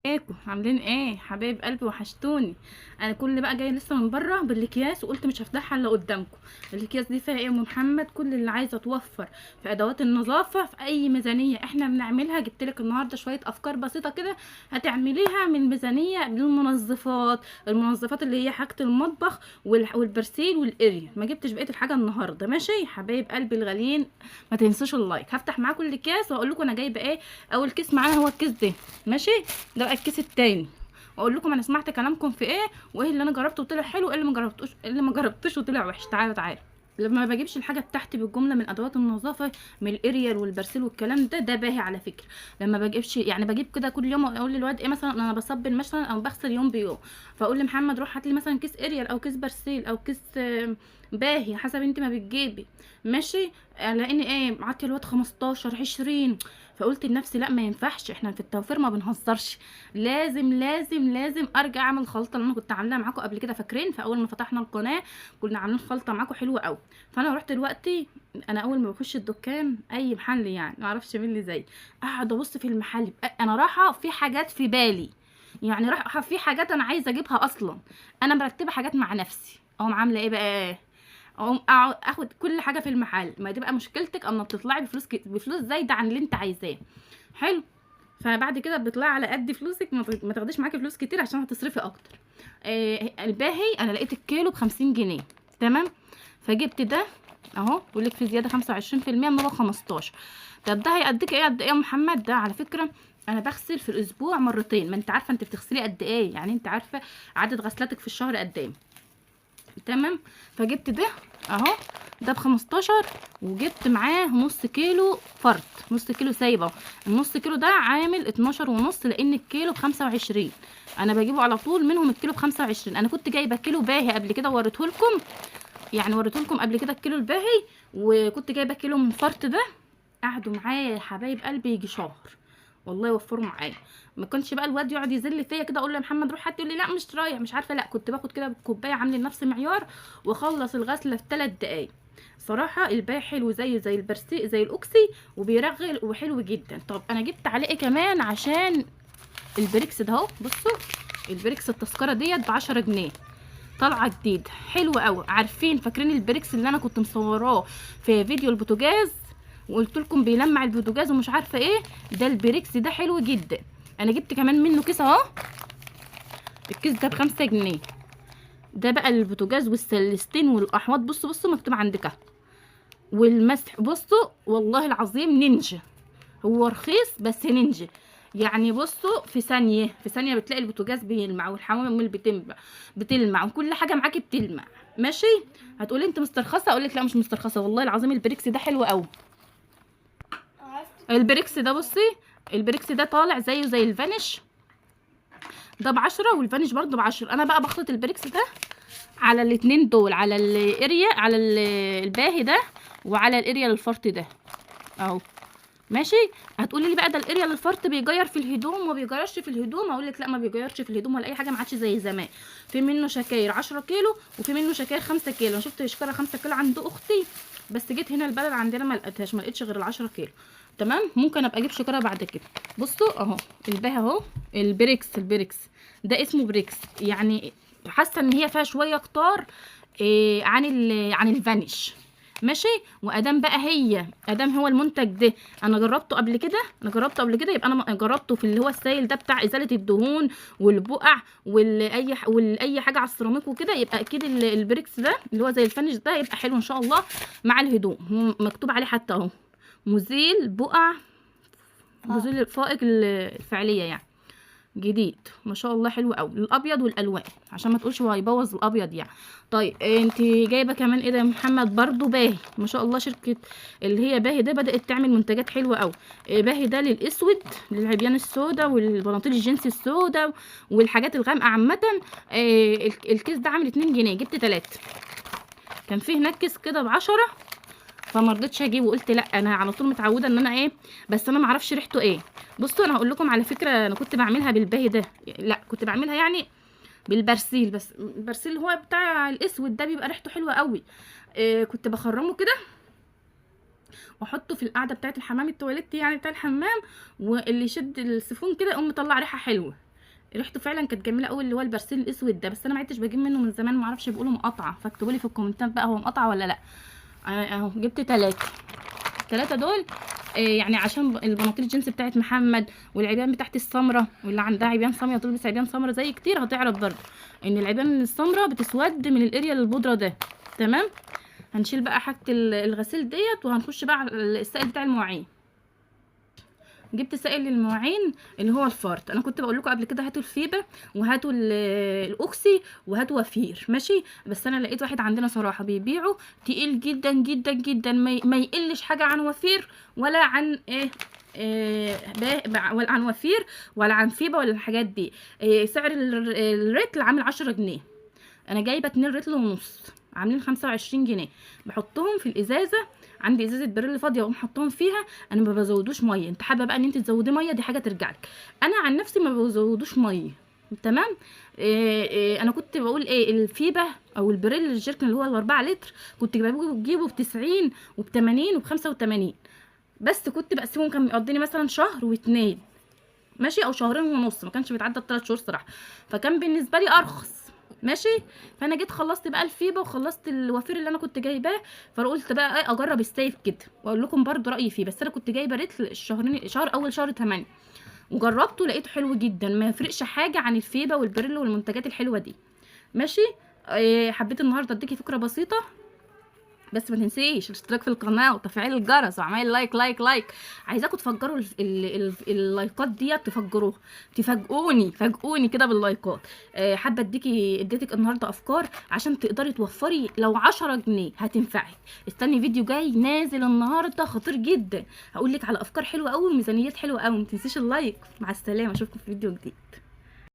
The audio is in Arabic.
ازيكم عاملين ايه حبايب قلبي؟ وحشتوني. انا كل بقى جايه لسه من بره بالاكياس وقلت مش هفتحها الا قدامكم. الاكياس دي فيها ايه يا ام محمد؟ كل اللي عايزه توفر في ادوات النظافه في اي ميزانيه احنا بنعملها. جبت لك النهارده شويه افكار بسيطه كده هتعمليها من ميزانيه للمنظفات. المنظفات اللي هي حاجه المطبخ والبرسيل والاريا. ما جبتش بقيه الحاجه النهارده. ماشي حبايب قلبي الغاليين، ما تنسوش اللايك. هفتح معاكم الاكياس واقول لكم انا جايبه ايه. اول كيس معانا هو الكيس ده. ماشي، ده بقى الكيس التاني. واقول لكم انا سمعت كلامكم في ايه، وايه اللي انا جربته وطلع حلو، وايه اللي ما جربتوش، اللي ما جربتوش وطلع وحش. تعالوا لما ما بجيبش الحاجه بتاعتي بالجمله من ادوات النظافه، من الاريال والبرسيل والكلام ده باهي على فكره. لما بجيبش يعني بجيب كده كل يوم، اقول للواد ايه مثلا انا بصبن مثلا او بغسل يوم بيوم، فاقول لمحمد روح هات لي مثلا كيس اريال او كيس برسيل او كيس باهي حسب انت ما بتجيبي. ماشي، لاني ايه معطي الواد 15 20. فقلت لنفسي لا ما ينفعش، احنا في التوفير ما بنهزرش. لازم ارجع اعمل خلطه اللي انا كنت عاملاها معاكم قبل كده. فاكرين في اول ما فتحنا القناه كنا عاملين خلطه معاكم حلوه قوي. فانا رحت دلوقتي، انا اول ما بخش الدكان اي محل يعني ما اعرفش مين اللي زي، اقعد ابص في المحل. انا رايحه في حاجات في بالي، يعني رايحه في حاجات انا عايزه اجيبها اصلا. انا مرتبه حاجات مع نفسي، اقوم عامله ايه بقى، اقوم اخد كل حاجه في المحل. ما تبقى مشكلتك اما بتطلعي بفلوس زايده عن اللي انت عايزاه. حلو، فبعد كده بتطلعي على قد فلوسك، ما تاخديش معاكي فلوس كتير عشان هتصرفي اكتر. الباهي انا لقيت الكيلو ب50 جنيه. تمام، فجبت ده اهو، بيقول لك في زياده 25% من هو 15. طب ده هيقدك ايه قد ايه يا محمد؟ ده على فكره انا بغسل في الاسبوع مرتين. ما انت عارفه انت بتغسلي قد ايه، يعني انت عارفه عدد غسلاتك في الشهر قد ايه. تمام، فجبت ده اهو، ده ب15. وجبت معاه نص كيلو فرط، نص كيلو سايبه. النص كيلو ده عامل 12 ونص، لان الكيلو ب25. انا بجيبه على طول منهم الكيلو ب25. انا كنت جايبه كيلو باهي قبل كده ووريته لكم، يعني وريته لكم قبل كده الكيلو الباهي، وكنت جايبه كيلو من فرط ده. قعدوا معايا يا حبايب قلبي يجي شهر، والله يوفروا معايا. ما كنتش بقى الواد يقعد يذل فيا كده، اقول له يا محمد روح هات، يقول لي لا مش رايح مش عارفه. لا كنت باخد كده بكوبايه عامله لنفسي معيار واخلص الغسله في 3 دقايق. صراحه الباقي حلو زي البرسي زي الاوكسي، وبيرغل وحلو جدا. طب انا جبت عليه إيه كمان عشان البريكس ده اهو. بصوا البريكس التذكره ديت ب10 جنيه، طالعه جديد حلو قوي. عارفين فاكرين البريكس اللي انا كنت مصوراه في فيديو البوتاجاز وقلت لكم بيلمع البوتاجاز ومش عارفه ايه؟ ده البريكس ده حلو جدا. انا جبت كمان منه كيس اهو، الكيس ده ب5 جنيه. ده بقى البوتاجاز والسلستين والاحواض. بصوا مكتوب عندك اهو، والمسح. بصوا والله العظيم نينجا، هو رخيص بس نينجا. يعني بصوا في ثانيه بتلاقي البوتاجاز بيلمع والحوامل بتلمع وكل حاجه معاكي بتلمع. ماشي، هتقولي انت مسترخصه، اقول لك لا مش مسترخصه، والله العظيم البريكس ده حلو قوي. البريكس ده بصي، البريكس ده طالع زيه زي الفانيش، ده ب10 والفانيش برضه ب10. انا بقى بخلط البريكس ده على الاتنين دول، على الاريا على الباهي ده وعلى الاريا الفرط ده اهو. ماشي، هتقولي لي بقى ده الاريا الفرط بيغير في الهدوم وما بيغيرش في الهدوم. اقول لك لا ما بيغيرش في الهدوم ولا اي حاجه، ما عادش زي زمان. في منه شكاير 10 كيلو وفي منه شكاير 5 كيلو. انا شفت شكاره 5 كيلو عند اختي، بس جيت هنا البلد عندنا ما لقيتهاش، ما لقيتش غير ال10 كيلو. تمام، ممكن ابقى اجيب شكاره بعد كده. بصوا اهو الباهي اهو، البريكس ده اسمه بريكس. يعني حاسه ان هي فيها شويه كتار عن الفانيش. ماشي، وادام بقى ادام هو المنتج ده انا جربته قبل كده، يبقى انا جربته في اللي هو السائل ده بتاع ازاله الدهون والبقع والاي حاجه على السيراميك وكده. يبقى اكيد البريكس ده اللي هو زي الفانيش ده يبقى حلو ان شاء الله مع الهدوم. هو مكتوب عليه حتى اهو مزيل بقع، مزيل فائق الفعليه يعني. جديد ما شاء الله حلو قوي، الابيض والالوان عشان ما تقولش هو هيبوظ الابيض يعني. طيب انت جايبه كمان ايه ده يا محمد؟ برضو باهي ما شاء الله. شركه اللي هي باهي ده بدات تعمل منتجات حلوه قوي. باهي ده للاسود، للعبيان السوداء والبناطيل الجينز السوداء والحاجات الغامقه عامه. الكيس ده عامل 2 جنيه، جبت 3. كان فيه هناك كيس كده ب10، فما رضيتش اجيبه. قلت لا انا على طول متعوده ان انا ايه، بس انا ما اعرفش ريحته ايه. بصوا انا هقول لكم على فكره، انا كنت بعملها بالباهي ده، لا كنت بعملها يعني بالبرسيل. بس البرسيل اللي هو بتاع الاسود ده بيبقى ريحته حلوه قوي. كنت بخرمه كده واحطه في القاعده بتاعه الحمام التواليت يعني بتاع الحمام، واللي يشد السيفون كده يقوم مطلع ريحه حلوه. ريحته فعلا كانت جميله قوي، اللي هو البرسيل الاسود ده، بس انا ما عدتش بجيب منه من زمان، ما اعرفش بيقولوا مقطعه، فاكتبوا لي في الكومنتات بقى هو مقطعه ولا لا. اهو جبت 3. الثلاثه دول يعني عشان البناطيل الجينز بتاعت محمد، والعبيان بتاعت السمره، واللي عندها عبيان سمره تلبس عبيان سمره زي كتير هتعرف برضه ان العبيان السمره بتسود من الاريا للبودره ده. تمام. هنشيل بقى حاجه الغسيل ديت، وهنخش بقى على السائل بتاع المواعين. جبت سائل للمواعين اللي هو الفارت. انا كنت بقول لكم قبل كده هاتوا الفيبه وهاتوا الاوكسي وهاتوا وفير، ماشي، بس انا لقيت واحد عندنا صراحه بيبيعه تقيل جدا جدا جدا، ما يقلش حاجه عن وفير ولا عن ولا عن وفير ولا عن فيبه ولا الحاجات دي. سعر الريتل عامل 10 جنيه. انا جايبه 2 ريتل ونص عاملين 25 جنيه. بحطهم في الازازه، عندي ازازه بريل فاضيه واقوم حطهم فيها. انا ما بزودوش ميه، انت حابه بقى ان انت تزودي ميه دي حاجه ترجع لك، انا عن نفسي ما بزودوش ميه. تمام. انا كنت بقول الفيبه او البريل الجيركن اللي هو ال4 لتر كنت بجيبه ب90 وب80 وب85، بس كنت بقسمهم كان بيقضيني مثلا شهر و2، ماشي، او شهرين ونص، ما كانش بيتعدى 3 شهور صراحه، فكان بالنسبه لي ارخص. ماشي. فانا جيت خلصت بقى الفيبه وخلصت الوفير اللي انا كنت جايباه، فقلت بقى اجرب السيف كده واقول لكم برضو رايي فيه. بس انا كنت جايبه ريتل الشهرين، شهر اول شهر 8، وجربته لقيته حلو جدا، ما يفرقش حاجه عن الفيبه والبريل والمنتجات الحلوه دي. ماشي. حبيت النهارده اديكي فكره بسيطه، بس ما تنسيش الاشتراك في القناه وتفعيل الجرس وعمال لايك لايك لايك. عايزاكم تفجروا اللايكات ديت، تفجروها، فاجئوني كده باللايكات. حابه اديتك النهارده افكار عشان تقدري توفري لو 10 جنيه هتنفعك. استني فيديو جاي نازل النهارده خطير جدا، هقول لك على افكار حلوه قوي وميزانيات حلوه قوي. ما تنسيش اللايك. مع السلامه، اشوفكم في فيديو جديد.